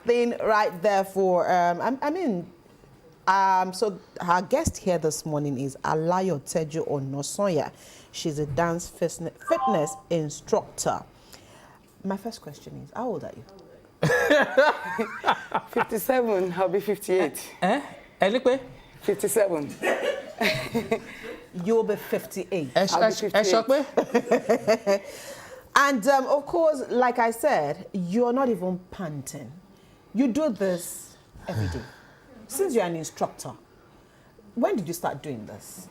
something right there for, so our guest here this morning is Alayo Teju Onosonya. She's a dance fitness instructor. My first question is, how old are you? 57, I'll be 58. Anyway? 57. You'll be 58. I'll be 58. And of course, like I said, you're not even panting. You do this every day. Since you're an instructor, when did you start doing this?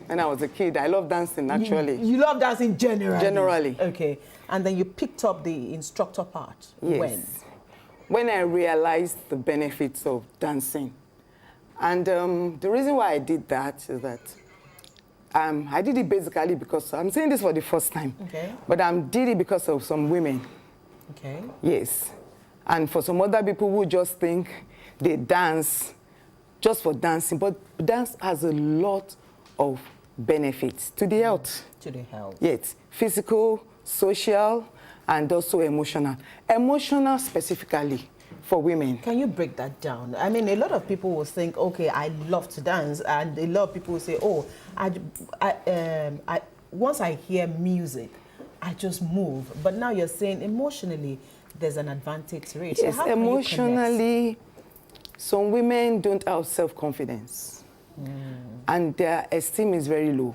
When I was a kid, I love dancing, actually. You love dancing generally? Generally. Okay. And then you picked up the instructor part. Yes. When? When I realized the benefits of dancing. And the reason why I did that is that I did it basically because, I'm saying this for the first time, okay, but I did it because of some women. Okay. Yes. And for some other people who just think they dance just for dancing, but dance has a lot of benefits to the health. To the health. Yes, physical, social, and also emotional. Emotional specifically for women. Can you break that down? I mean, a lot of people will think, okay, I love to dance, and a lot of people will say, oh, once I hear music, I just move. But now you're saying emotionally, there's an advantage to it. Yes, so how emotionally, some women don't have self-confidence, and their esteem is very low.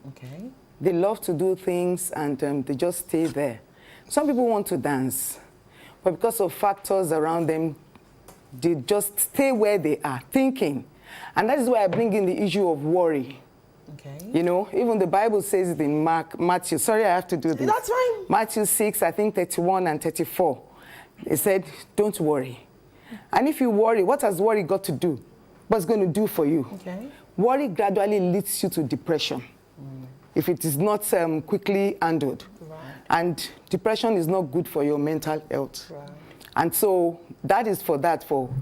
Okay. They love to do things, and they just stay there. Some people want to dance, but because of factors around them, they just stay where they are, thinking. And that is why I bring in the issue of worry. Okay. You know, even the Bible says it in Matthew. Sorry, I have to do this. That's fine. Matthew 6, I think 31 and 34. It said, don't worry. And if you worry, what has worry got to do? What's going to do for you? Okay. Worry gradually leads you to depression if it is not quickly handled. Right. And depression is not good for your mental health. Right. And so that is for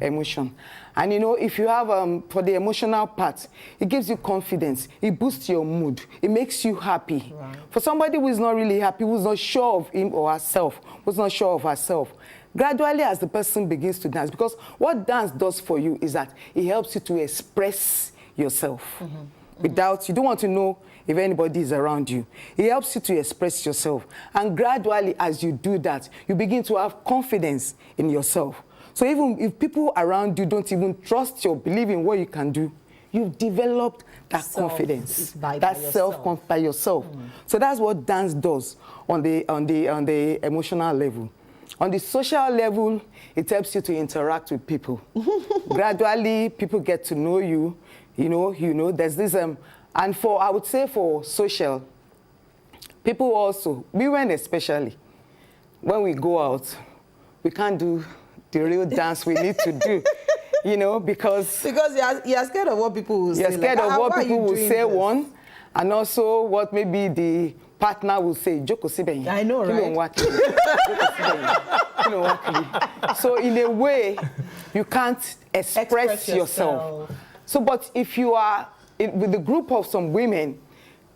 emotion. And you know, if you have, for the emotional part, it gives you confidence, it boosts your mood, it makes you happy. Right. For somebody who is not really happy, who's not sure of him or herself, who's not sure of herself, gradually as the person begins to dance, because what dance does for you is that it helps you to express yourself. Without, you don't want to know if anybody is around you. It helps you to express yourself. And gradually, as you do that, you begin to have confidence in yourself. So even if people around you don't even trust you or believe in what you can do, you've developed that confidence, that self-confidence by yourself. So that's what dance does on the emotional level. On the social level, it helps you to interact with people. Gradually, people get to know you. You know, there's this, and I would say for social, people also, women especially, when we go out, we can't do the real dance we need to do, you know, because you're scared of what people will say. You're scared of what people will say, one, and also what maybe the partner will say, Joko Siben. I know, right? So in a way, you can't express yourself. So, but if you are with a group of some women,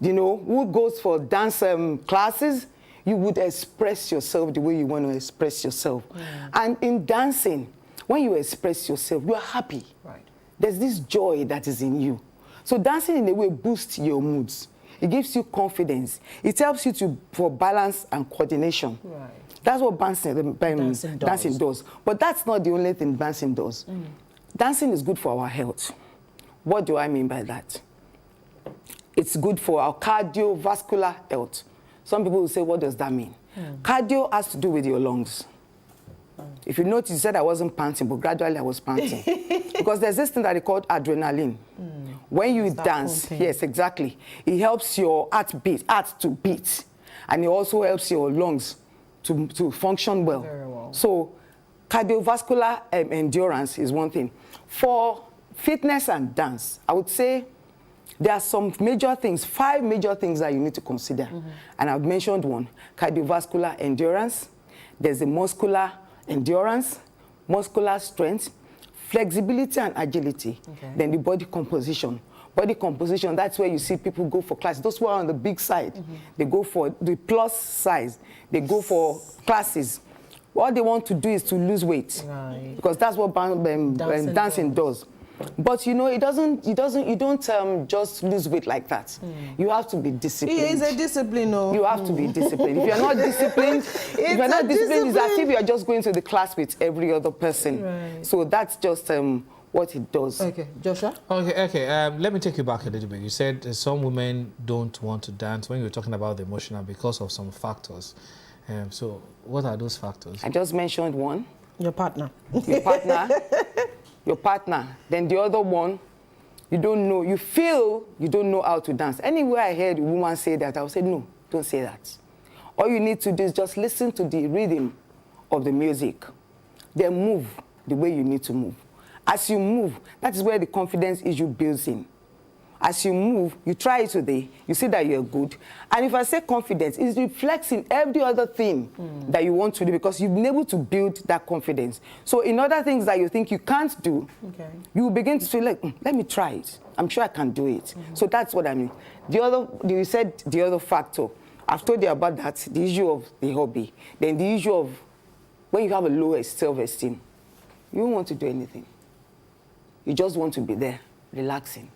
you know, who goes for dance classes, you would express yourself the way you want to express yourself. And in dancing, when you express yourself, you are happy. Right. There's this joy that is in you. So dancing in a way boosts your moods. It gives you confidence. It helps you for balance and coordination. Right. That's what dancing does. But that's not the only thing dancing does. Dancing is good for our health. What do I mean by that? It's good for our cardiovascular health. Some people will say, what does that mean? Cardio has to do with your lungs. If you notice, you said I wasn't panting, but gradually I was panting. Because there's this thing that they call adrenaline. When you dance, pumping. Yes, exactly. It helps your heart to beat. And it also helps your lungs to function well. Very well. So cardiovascular endurance is one thing. For fitness and dance, I would say there are some major things, 5 major things that you need to consider. And I've mentioned one, cardiovascular endurance. There's the muscular endurance, muscular strength, flexibility and agility. Then the body composition. Body composition, that's where you see people go for classes. Those who are on the big side, they go for the plus size. They go for classes. What they want to do is to lose weight, Right. because that's what dancing does. But you know, you don't just lose weight like that. You have to be disciplined. It is a discipline, no. You have to be disciplined. If you're not disciplined, it's as if you're just going to the class with every other person. Right. So that's just what it does. Okay, Joshua? Okay. Let me take you back a little bit. You said some women don't want to dance when you were talking about the emotional because of some factors. So what are those factors? I just mentioned one. Your partner. Your partner. Your partner. Then the other one, you don't know. You feel you don't know how to dance. Anywhere I heard a woman say that, I would say, no, don't say that. All you need to do is just listen to the rhythm of the music. Then move the way you need to move. As you move, that is where the confidence issue builds in. As you move, you try it today, you see that you're good. And if I say confidence, it reflects in every other thing that you want to do, because you've been able to build that confidence. So in other things that you think you can't do, you begin to feel like, let me try it. I'm sure I can do it. So that's what I mean. You said the other factor. I've told you about that, the issue of the hobby. Then the issue of when you have a low self-esteem, you don't want to do anything. You just want to be there, relaxing.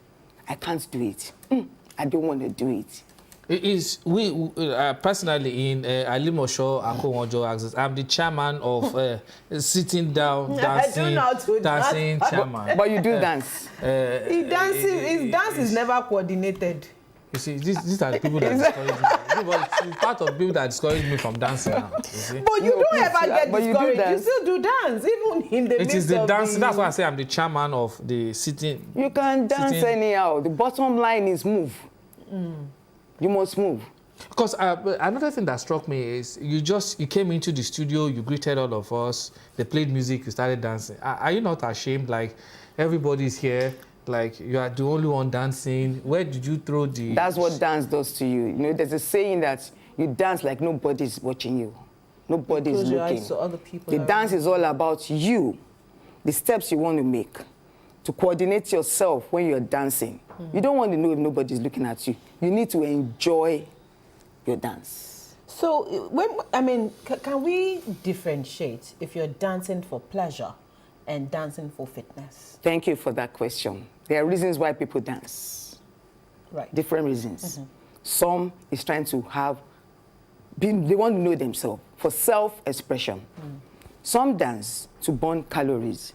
I can't do it. I don't want to do it. It is personally in Alimosho Akonwojo access. I'm the chairman of sitting down dancing chairman. But you do dance. His dance is never coordinated. You see, these are the people that discourage me. But part of people that discourage me from dancing now. You see? But you don't ever get discouraged. You still do dance, even in the midst It is the of dance. That's why I say I'm the chairman of the sitting. You can dance anyhow. The bottom line is move. You must move. Because another thing that struck me is you came into the studio, you greeted all of us, they played music, you started dancing. Are you not ashamed? Like, everybody's here. Like, you are the only one dancing. Where did you throw the... That's what dance does to you. You know, there's a saying that you dance like nobody's watching you. Nobody's looking. Your eyes to other people. The dance is all about you, the steps you want to make, to coordinate yourself when you're dancing. You don't want to know if nobody's looking at you. You need to enjoy your dance. So, can we differentiate if you're dancing for pleasure and dancing for fitness? Thank you for that question. There are reasons why people dance. Right. Different reasons. Some is trying to they want to know themselves for self-expression. Some dance to burn calories.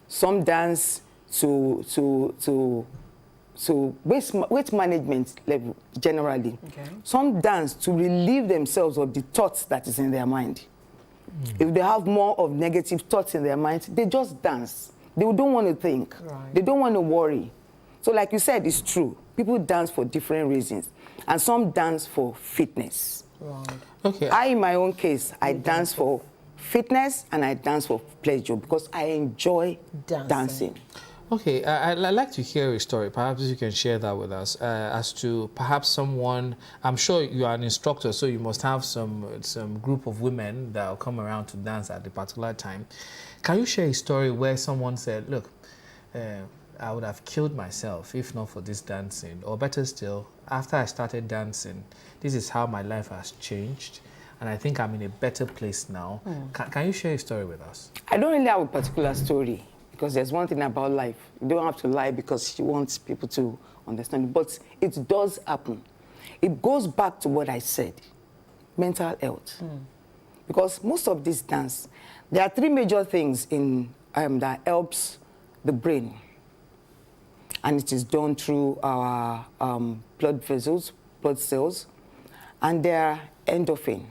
Some dance to weight management level generally. Some dance to relieve themselves of the thoughts that is in their mind. If they have more of negative thoughts in their mind, they just dance. They don't want to think. They don't want to worry. So like you said, it's true. People dance for different reasons. And some dance for fitness. Okay. In my own case, I dance for fitness and I dance for pleasure because I enjoy dancing. Okay, I'd like to hear a story. Perhaps you can share that with us as to perhaps someone. I'm sure you are an instructor, so you must have some group of women that will come around to dance at a particular time. Can you share a story where someone said, look, I would have killed myself if not for this dancing, or better still, after I started dancing, this is how my life has changed, and I think I'm in a better place now. Can you share a story with us? I don't really have a particular story. Because there's one thing about life. You don't have to lie because you want people to understand it. But it does happen. It goes back to what I said, mental health. Because most of this dance, there are three major things that helps the brain. And it is done through our blood vessels, blood cells. And they are endorphin.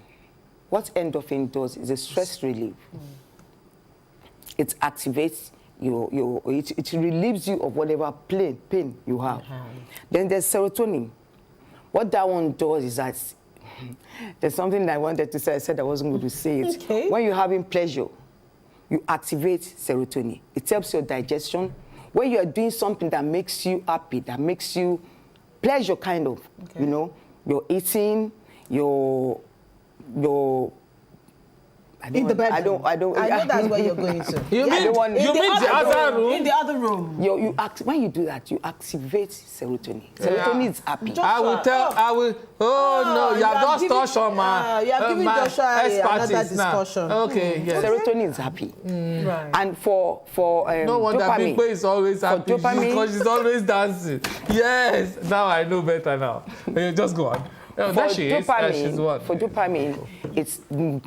What endorphin does is a stress relief. It activates it relieves you of whatever pain you have. Then there's serotonin. What that one does is that there's something that I wanted to say. I said I wasn't going to say it. Okay. When you're having pleasure, you activate serotonin. It helps your digestion. When you are doing something that makes you happy, that makes you pleasure kind of, you know, you're eating, you're In the bedroom. I don't. I know that's where you're going to. You Yeah, I mean don't want- you mean the other room? In the other room. When you do that, you activate serotonin. Serotonin is happy. Joshua, I will tell. I will. Oh no! You have just touched on my. you have given my Joshua another expertise now. discussion. Okay. Yes. Serotonin is happy. Right. And for No wonder dopamine, Big is always happy dopamine- because she's always dancing. Yes. Now I know better now. Just go on. No, there she is. She's one. For dopamine, it's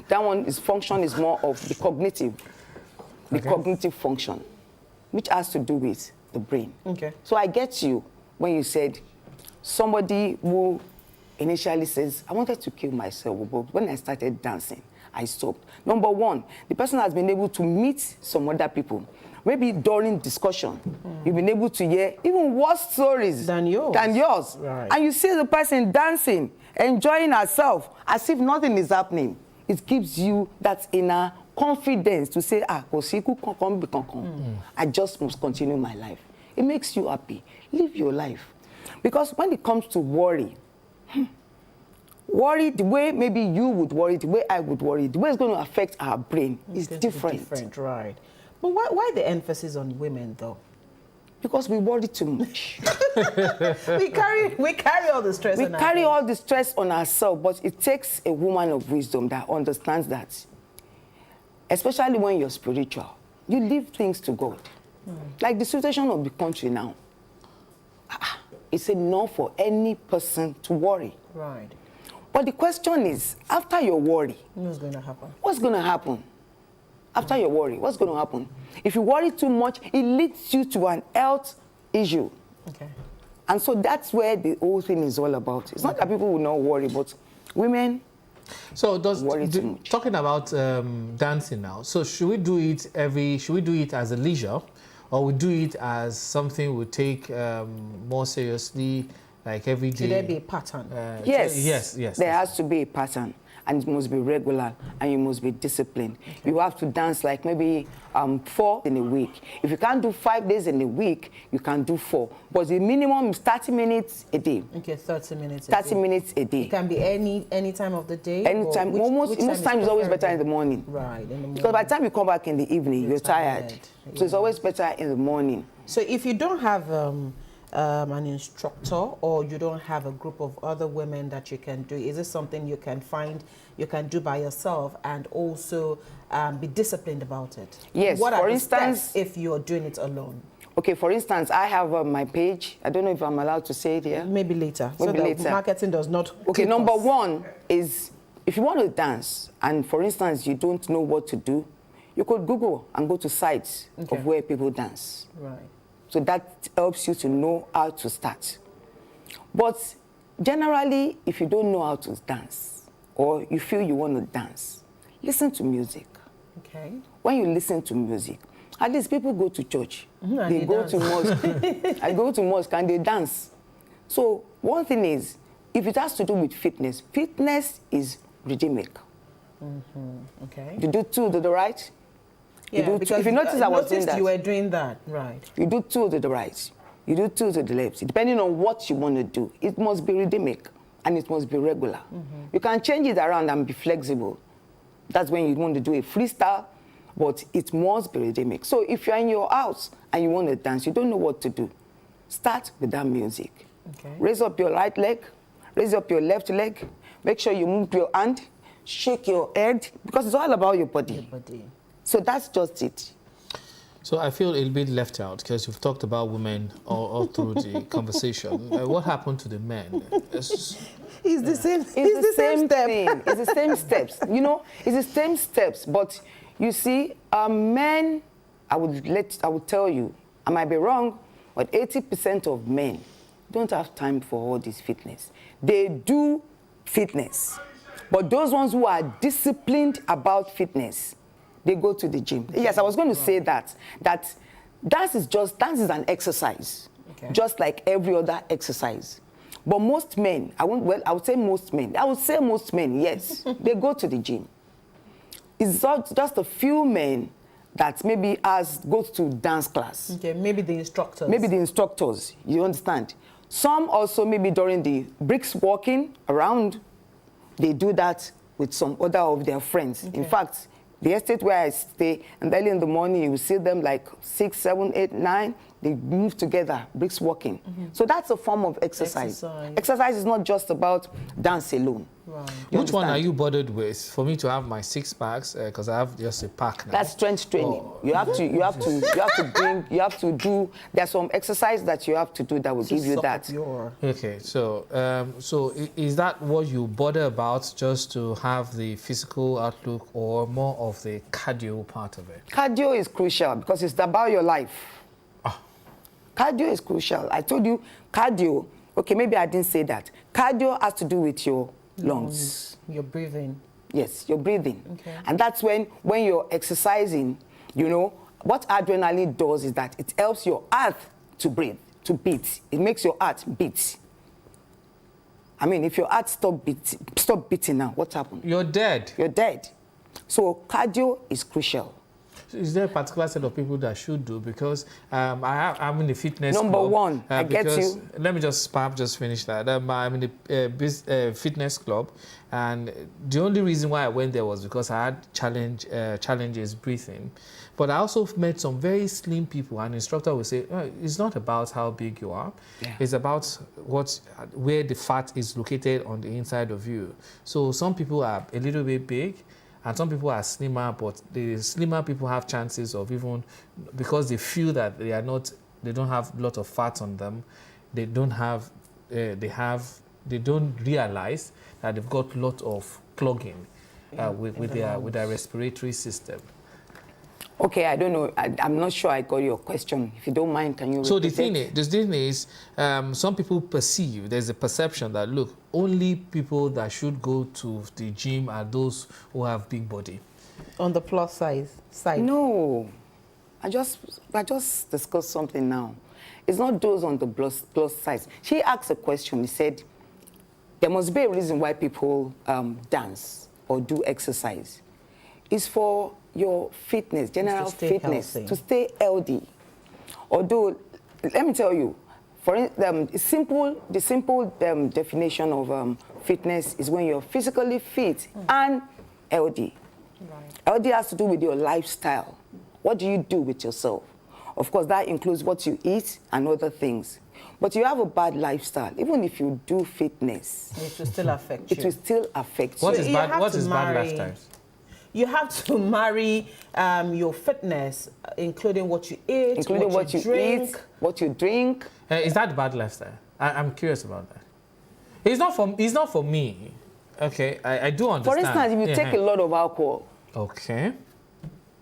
that one is function is more of the cognitive function, which has to do with the brain. Okay. So I get you when you said somebody who initially says, I wanted to kill myself, but when I started dancing, I stopped. Number one, the person has been able to meet some other people. Maybe during discussion, you've been able to hear even worse stories Than yours. Right. And you see the person dancing, enjoying herself, as if nothing is happening. It gives you that inner confidence to say, I just must continue my life. It makes you happy. Live your life. Because when it comes to worry, worry, the way maybe you would worry, the way I would worry, the way it's going to affect our brain is different. Different, right. But why the emphasis on women, though? Because we worry too much. we carry all the stress We on carry ourselves. all the stress on ourselves, but it takes a woman of wisdom that understands that, especially when you're spiritual, you leave things to God. Like the situation of the country now, it's enough for any person to worry. Right. But the question is, after your worry, What's going to happen? what's going to happen? After your worry, what's going to happen? If you worry too much, it leads you to an health issue. Okay. And so that's where the whole thing is all about. It's not that people will not worry, but women So worry too much. talking about dancing now. So should we do it as a leisure, or we do it as something we take more seriously, like every day? Should there be a pattern? Yes. Yes. There has to be a pattern, and it must be regular, and you must be disciplined. Okay. You have to dance like maybe 4 in a week. If you can't do 5 days in a week, you can do 4. But the minimum is 30 minutes a day. Okay, 30 minutes. 30 minutes a day. It can be any time of the day. Anytime. Most times it's always better in the morning. Right, in the morning. Because by the time you come back in the evening, you're tired. Yeah. So it's always better in the morning. So if you don't have an instructor, or you don't have a group of other women that you can do, is this something you can find, you can do by yourself, and also be disciplined about it? Yes. What for are the instance, steps if you're doing it alone? Okay, for instance, I have my page. I don't know if I'm allowed to say it here. Maybe later. Maybe so later. That marketing does not. Okay, clip number us. one is, if you want to dance, and for instance, you don't know what to do, you could Google and go to sites of where people dance. Right. So that helps you to know how to start. But generally, if you don't know how to dance, or you feel you want to dance, listen to music. Okay. When you listen to music, at least people go to church. And They go to mosque. I go to mosque and they dance. So one thing is, if it has to do with fitness, fitness is rhythmic. Okay. You do 2 to the right. Yeah, you do because if you notice, I was doing that. you were doing that, right? You do 2 to the right. You do 2 to the left. Depending on what you want to do, it must be rhythmic and it must be regular. You can change it around and be flexible. That's when you want to do a freestyle, but it must be rhythmic. So if you're in your house and you want to dance, you don't know what to do, start with that music. Okay. Raise up your right leg, raise up your left leg, make sure you move your hand, shake your head, because it's all about your body. Body. So that's just it. So I feel a little bit left out because you've talked about women all through the conversation. What happened to the men? It's the same. It's the same step. thing. It's the same steps. You know, it's the same steps. But you see, men, I would tell you, I might be wrong, but 80% of men don't have time for all this fitness. They do fitness, but those ones who are disciplined about fitness, they go to the gym. Yes, I was going to say that dance is an exercise, just like every other exercise. But most men, I would say most men, yes, they go to the gym. It's just a few men that maybe goes to dance class. Okay, maybe the instructors. Maybe the instructors, you understand. Some also maybe during the bricks walking around, they do that with some other of their friends. In fact, The estate where I stay, and early in the morning, you will see them like 6, 7, 8, 9. They move together, bricks walking. So that's a form of exercise. Exercise is not just about dance alone. Right. Which one are you bothered with? For me to have my 6 packs, because I have just a pack now. That's strength training. Oh. You have to do. There's some exercise that you have to do that will give you that. Okay, so is that what you bother about, just to have the physical outlook, or more of the cardio part of it? Cardio is crucial because it's about your life. Cardio is crucial. I told you, cardio, okay, maybe I didn't say that. Cardio has to do with your lungs. Your breathing. Yes, your breathing. Okay. And that's when you're exercising, you know, what adrenaline does is that it helps your heart to breathe, to beat. It makes your heart beat. I mean, if your heart stop beating now, what happened? You're dead. You're dead. So cardio is crucial. Is there a particular set of people that should do? Because I'm in the fitness Number club. one, I get you. Let me just finish that. I'm in the fitness club, and the only reason why I went there was because I had challenges breathing. But I also met some very slim people. An instructor will say, oh, it's not about how big you are. Yeah. It's about where the fat is located on the inside of you. So some people are a little bit big, and some people are slimmer, but the slimmer people have chances of, even because they feel that they don't have a lot of fat on them, they don't realize that they've got a lot of clogging with their respiratory system. Okay, I don't know. I'm not sure I got your question. If you don't mind, can you? So the thing is, some people perceive, there's a perception that, look, only people that should go to the gym are those who have big body. On the plus side. No, I just discussed something now. It's not those on the plus size. She asked a question. He said, there must be a reason why people dance or do exercise. It's for your fitness, general fitness, to stay healthy. Although, let me tell you, for the simple definition of fitness is when you're physically fit and healthy. Right. Healthy has to do with your lifestyle. What do you do with yourself? Of course, that includes what you eat and other things. But you have a bad lifestyle, even if you do fitness, it will still affect you. It will still affect you. What is bad lifestyle? You have to marry your fitness, including what you eat, including what you drink. Eat, what you drink. Is that bad lifestyle? I'm curious about that. It's not for me. Okay, I do understand. For instance, if you take a lot of alcohol. Okay.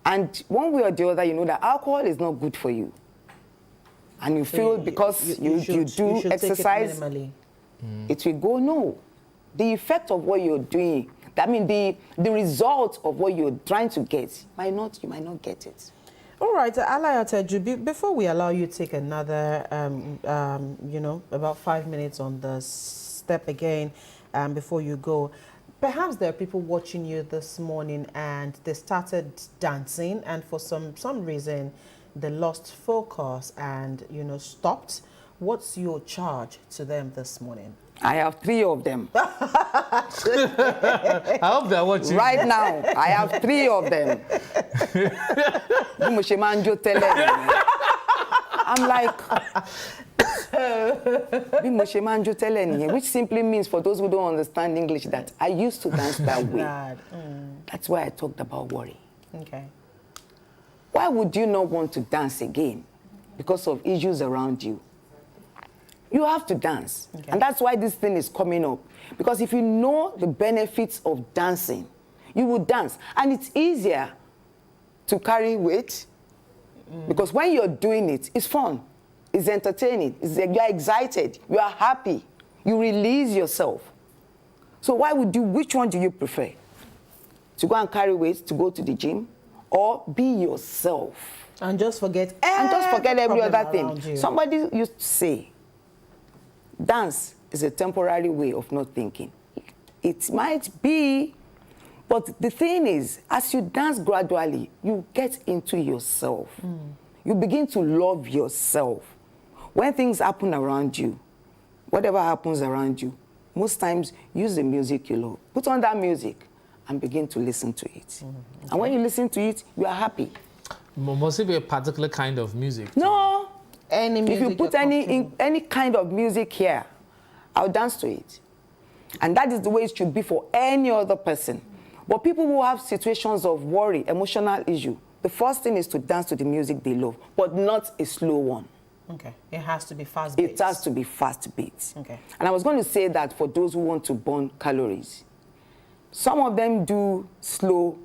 And one way or the other, you know that alcohol is not good for you. And you feel because you do exercise, it will go, no. The effect of what you're doing, I mean, the result of what you're trying to get, you might not get it. All right, Alayateju, before we allow you to take another, about 5 minutes on the step again, before you go, perhaps there are people watching you this morning and they started dancing, and for some reason they lost focus and stopped. What's your charge to them this morning? I have 3 of them. I hope they're watching. Right now, I have 3 of them. I'm like, which simply means, for those who don't understand English, that I used to dance that way. That's why I talked about worry. Okay. Why would you not want to dance again? Because of issues around you. You have to dance. Okay. And that's why this thing is coming up. Because if you know the benefits of dancing, you will dance. And it's easier to carry weight. Because when you're doing it, it's fun. It's entertaining. You're excited. You are happy. You release yourself. So which one do you prefer? To go and carry weight, to go to the gym, or be yourself? And just forget every other thing. Somebody used to say, dance is a temporary way of not thinking. It might be, but the thing is, as you dance gradually, you get into yourself. You begin to love yourself. When things happen around you, whatever happens around you, most times use the music you love. Put on that music and begin to listen to it. Okay. And when you listen to it, you are happy. Must it be a particular kind of music? No. Any music if you put any kind of music here, I'll dance to it. And that is the way it should be for any other person. But people who have situations of worry, emotional issue, the first thing is to dance to the music they love, but not a slow one. Okay. It has to be fast beats. It has to be fast beats. Okay. And I was going to say that for those who want to burn calories, some of them do slow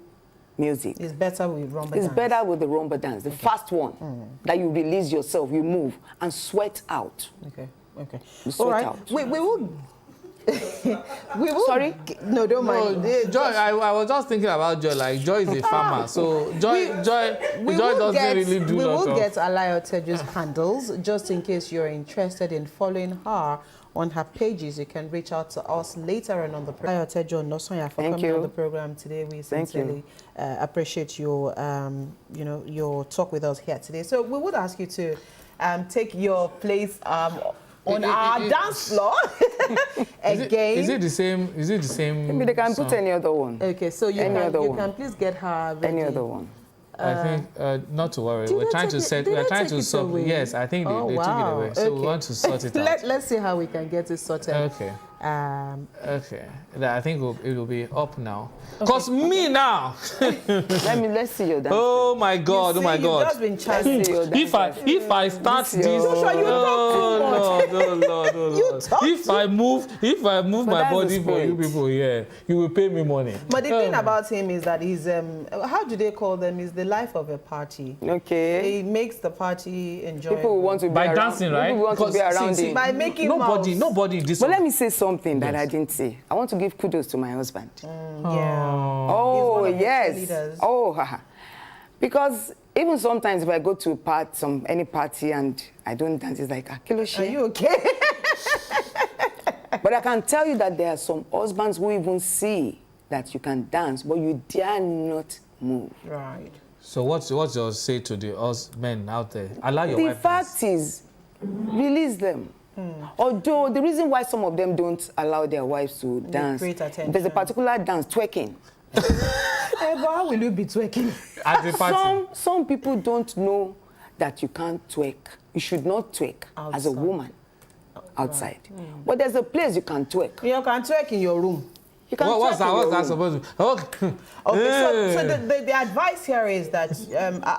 music. It's better with rumba dance. It's better with the rumba dance, the fast one, that you release yourself, you move, and sweat out. Okay. Okay. You sweat All right. out. We will. We will. Sorry? No, don't mind. Joy, I was just thinking about Joy. Like, Joy is a farmer, so Joy doesn't really do We lot will of... get Alayo Teju's handles, just in case you're interested in following her on her pages. You can reach out to us later on the program. Alayo Teju Onosonya for coming on the program today. We sincerely appreciate your, your talk with us here today. So we would ask you to take your place on our dance floor again. Is it the same? Is it the same? Maybe they can put any other one. Okay, so you can please get her ready. Any other one. I think not to worry. We're trying to set. We're trying to solve. Yes, I think they took it away. So we want to sort it out. Let's see how we can get it sorted. Okay. Okay. I think it will be up now. Cause me now. Let's see your dance. Oh my God! Oh my God! You've just been chatting. If I start this, If I move my body for you people here, you will pay me money. But the thing about him is that he's how do they call them? Is the life of a party. Okay. He makes the party enjoyable. People want to be by around, dancing, right? People want to be around him. By making nobody in this. But let me say something that I didn't say. I want to give kudos to my husband. Yeah. Oh, yes. Leaders. Oh, haha. Because even sometimes if I go to any party and I don't dance, it's like, Akiloshi. Are you okay? But I can tell you that there are some husbands who even see that you can dance, but you dare not move. Right. So what's your say to the men out there? Allow your The wife fact is, release them. Although the reason why some of them don't allow their wives to dance, there's a particular dance, twerking. But how will you be twerking? At the party. Some people don't know that you can't twerk. You should not twerk as a woman outside. But there's a place you can twerk. You can twerk in your room. You can What's that supposed to be? Okay. Okay, so the advice here is that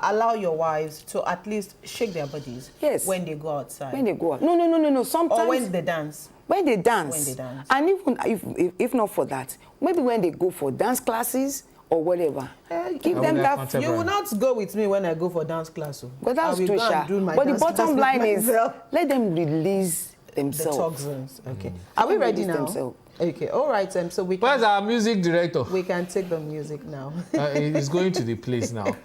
allow your wives to at least shake their bodies when they go outside. When they go out. No. Sometimes. Or when they dance. When they dance. When they dance. And even if not for that, maybe when they go for dance classes or whatever, give them that. You will not go with me when I go for dance class. But that's too sharp. But the bottom line is, let them release themselves. The toxins. Okay. Are we ready now? Themselves. Okay. All right. So we. Where's our music director? We can take the music now. He's going to the place now.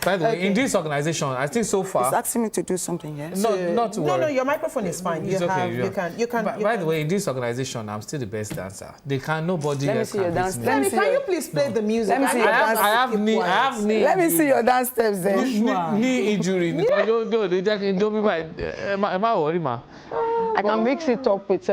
By the way, in this organization, I think so far. He's asking me to do something, yes? Not to worry. No, your microphone is fine. It's You can. By the way, in this organization, I'm still the best dancer. Nobody Let me else see your dance. Can you please play the music? Let me see your dance. I have knee. Let me see your dance steps then. Knee injury. Don't be my. Am I worried, ma? I can mix it up with